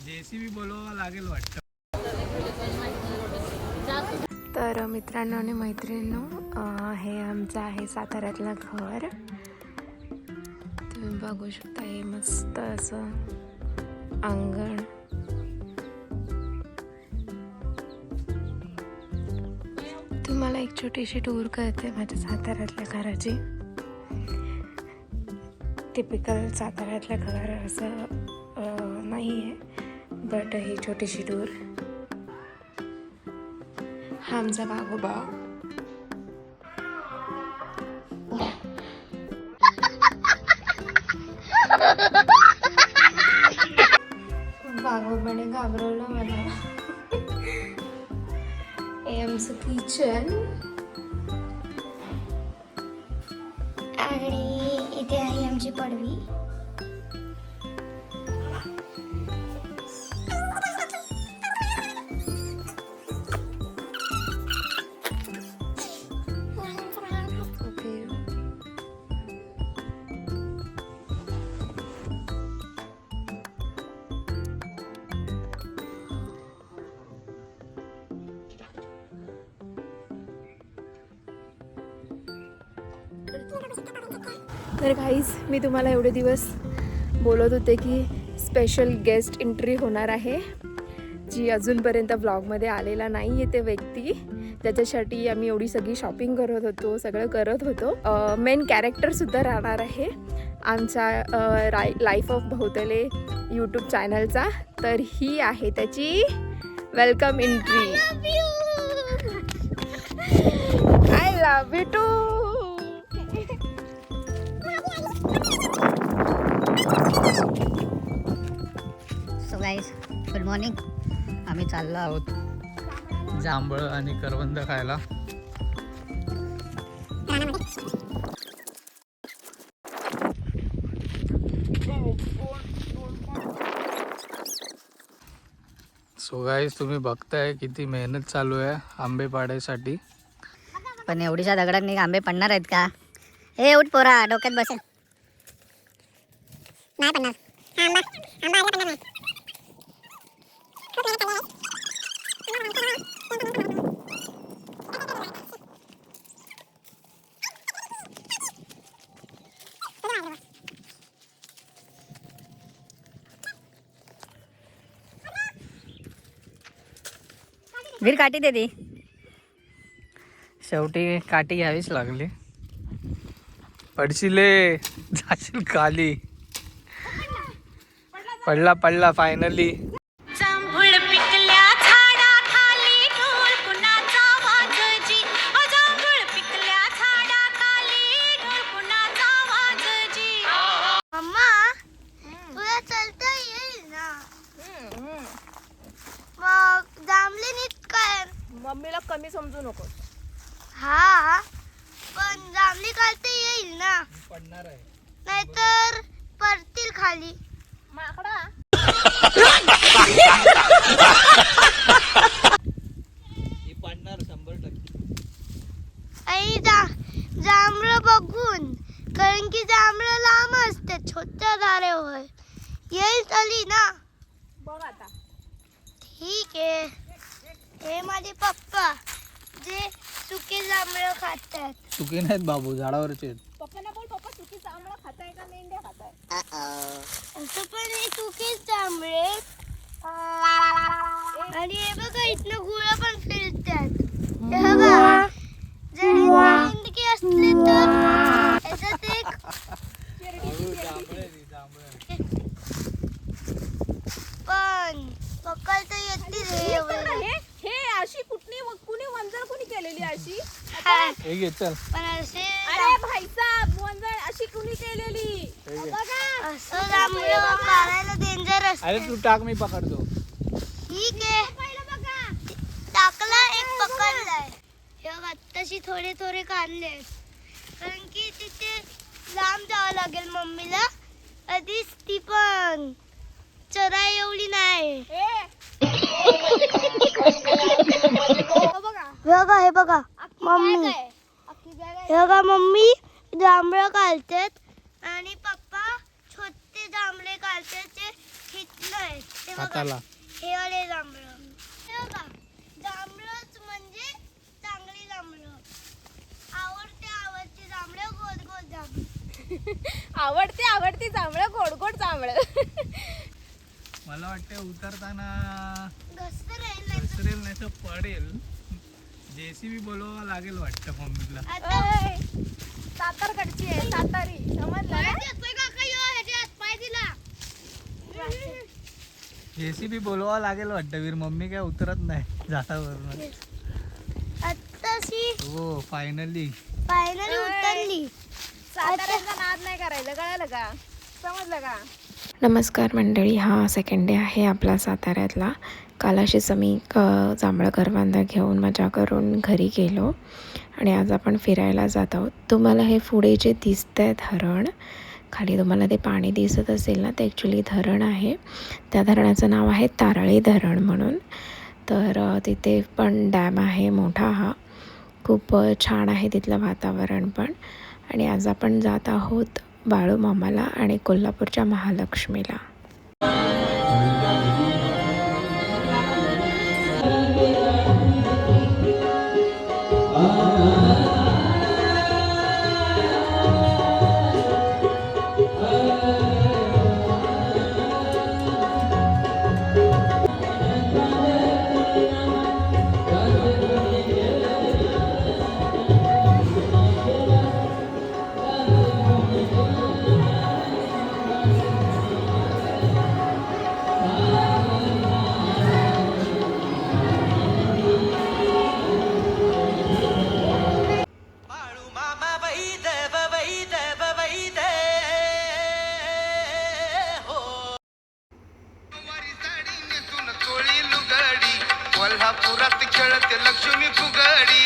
JCB बोलवावं लागेल वाटतं. तर मित्रांनो आणि मैत्रिणींनो, हे आमचं आहे साताऱ्यातलं घर. तुम्ही बघू शकता, हे मस्त असं अंगण. तुम्हाला एक छोटीशी टूर करते माझ्या साताऱ्यातल्या घराची. टिपिकल साताऱ्यातलं घर असं नाही आहे, बट ही छोटीशी टूर. हा आमचा बागोबा. बागोबाने घाबरवलं मला. हे आमचं किचन आणि इथे आहे आमची पडवी. तर गाईज, मी तुम्हाला एवढे दिवस बोलत होते की स्पेशल गेस्ट एंट्री होणार आहे, जी अजूनपर्यंत ब्लॉगमध्ये आलेला नाही आहे ते व्यक्ती. त्याच्यासाठी आम्ही एवढी सगळी शॉपिंग करत होतो, सगळं करत होतो. मेन कॅरेक्टरसुद्धा राहणार आहे आमच्या लाईफ ऑफ बहुतले यूट्यूब चॅनलचा. तर ही आहे त्याची welcome entry. I love you too. So guys, good morning. आम्ही चाललो आहोत जांभळ आणि करवंद खायला. सो गाईज, तुम्ही बघताय किती मेहनत चालू आहे आंबे पाडायसाठी. पण एवढीशा दगडांनी आंबे पडणार आहेत का? हे उठ पोरा, डोक्यात बसेल. नाही पडणार. आंबा आंबा पडणार नाही. वीर काठी दे दी. शेवटी काठी घ्यावीच लागली. पडशिले जाशील खाली. पडला पडला फायनली. जांभूळ पिकल्या झाडाखाली ढोल कुणाचा वाजजी. जांभूळ पिकल्या झाडाखाली ढोल कुणाचा वाजजी. मम्मा, तुला चलता येईल ना? मग जांभळे नीट काय? मम्मीला कमी समजू नको. हा, पण जांभळे काढता येईल ना? पडणार आहे. नाहीतर पडतील खाली. माकडा. ही पडणार 100%. आणि जांभळं बघून, कारण की जांभळं लांब असते छोट्या झाडावर. येईल तरी ना? बघ आता. ठीक आहे. हे माझे पप्पा जे सुके जांभळं खातात. चुकी नाहीत बाबू, झाडावरचे आहेत. पप्पांना बोल, पप्पा सुकी जांभळं खाताय का मेंढ्या खाताय? असं पण हे सुकेच जांभळे. आणि हे बघा, इथनं गुळं पण फिरतात. हे बघा, जर मेंढके असले तर याच्यात एक पण पकड तर येतील. हे अशी कुणी वंजळ कुणी केलेली अशी? हे घे चल. पण असे अरे भाईसाब, वंजळ अशी कुणी केलेली? बघा. असं जांभळं काढायला डेंजर असते. अरे तू टाक, मी पकडतो. ठीक आहे. टाकला, एक पकडलाय. हे बघ, आत्ताशी थोडे थोडे काढले, कारण की तिथे लांब जावं लागेल मम्मीला. आधीच ती पण चरा एवढी नाही. बघा, हे बघा मम्मी, हे बघा मम्मी जांभळं काढतात आणि पप्पा छोटे जांभळे काढतात. ते हिटलंय. ते बघा, हाताला. हे वाले जांभळं. हे बघा, जांभळंच म्हणजे चांगली जांभळं. आवडते जांभळं, गोड गोड जांभळं. आवडती जांभळं, गोड गोड जांभळं. मला वाटतं उतरताना घसतं राहील नाही घसरेल नाही तर पडेल. JCB बोलवावं लागेल वाटतं मम्मीला. आता ओय, सातारकडची आहे, सातारी, समजलं ना? पाय दिला. JCB बोलवावं लागेल वाटतं वीर. मम्मी काय उतरत नाही झाडावरून. आत्ताशी हो फायनली. उतरली. साताऱ्याचा नाद नाही करायचं, कळालं का? समजलं का? नमस्कार मंडळी, हा सेकंड डे आहे आपला साताऱ्यातला. काल अशीच आम्ही जांभळं करवंद घेऊन मजा करून घरी गेलो आणि आज आपण फिरायला जात आहोत. तुम्हाला हे पुढे जे दिसत आहे धरण, खाली तुम्हाला ते पाणी दिसत असेल ना, ते ॲक्च्युली धरण आहे. त्या धरणाचं नाव आहे तारळी धरण म्हणून. तर तिथे पण डॅम आहे मोठा हा. खूप छान आहे तिथलं वातावरण पण. आणि आज आपण जात आहोत बाळूमामाला आणि कोल्हापूरच्या महालक्ष्मीला. कोल्हापुरात खेळते लक्ष्मी फुगडी.